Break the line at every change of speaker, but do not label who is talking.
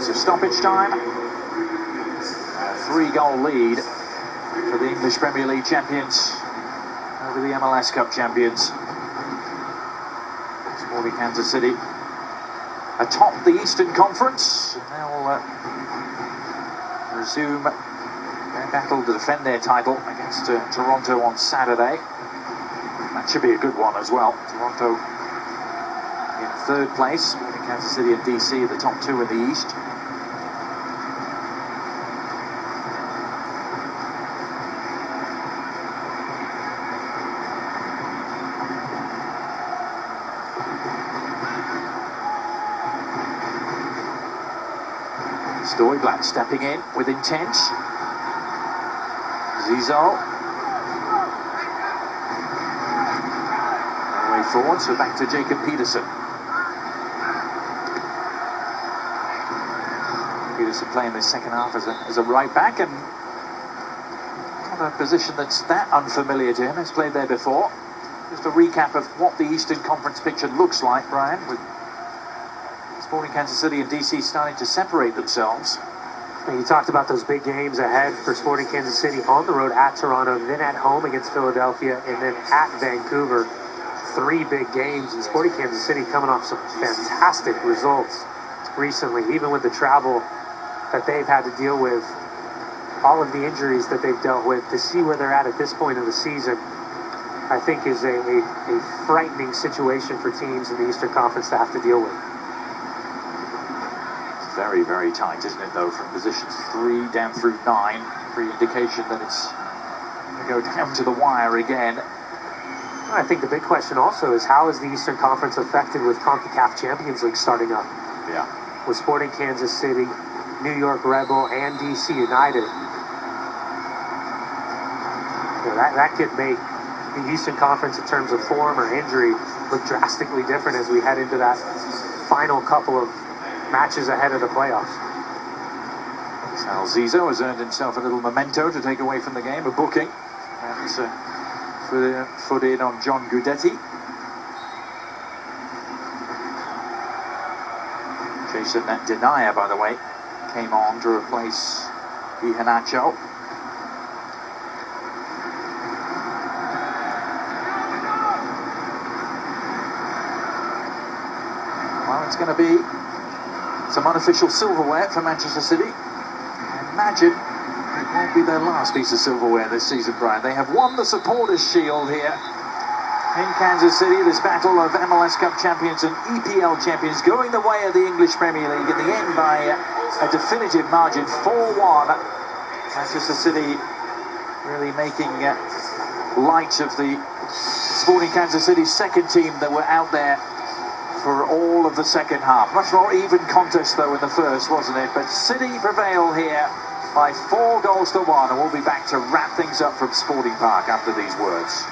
minutes of stoppage time. A 3-goal lead for the English Premier League champions over the MLS Cup champions. Sporting Kansas City atop the Eastern Conference, and they'll resume their battle to defend their title against Toronto on Saturday. That should be a good one as well. Toronto in third place, Sporting Kansas City and DC are the top two in the East. Stuyvesant stepping in with intent. Zizo. Way forward, so back to Jacob Peterson. Peterson playing the second half as a right back, and not a position that's that unfamiliar to him. He's played there before. Just a recap of what the Eastern Conference picture looks like, Brian, with Sporting Kansas City and DC starting to separate themselves.
You talked about those big games ahead for Sporting Kansas City on the road at Toronto, then at home against Philadelphia, and then at Vancouver. 3 big games, and Sporting Kansas City coming off some fantastic results recently, even with the travel that they've had to deal with, all of the injuries that they've dealt with. To see where they're at this point of the season, I think is a frightening situation for teams in the Eastern Conference to have to deal with.
Very, very tight, isn't it, though, from positions 3 down through 9. Free indication that it's going to go down to the wire again.
I think the big question also is, how is the Eastern Conference affected with CONCACAF Champions League starting up?
Yeah.
With Sporting Kansas City, New York Red Bull, and DC United. That could make the Eastern Conference in terms of form or injury look drastically different as we head into that final couple of matches ahead of the playoffs.
Sal Zizo has earned himself a little memento to take away from the game, a booking. That's foot in on John Guidetti. Jason Denayer, by the way, came on to replace Iheanacho. Well, it's going to be some unofficial silverware for Manchester City. I imagine it won't be their last piece of silverware this season, Brian. They have won the Supporters' Shield here in Kansas City. This battle of MLS Cup champions and EPL champions going the way of the English Premier League. In the end, by a definitive margin, 4-1. Manchester City really making light of the Sporting Kansas City second team that were out there for all of the second half. Much more even contest, though, in the first, wasn't it? But City prevail here by 4-1, and we'll be back to wrap things up from Sporting Park after these words.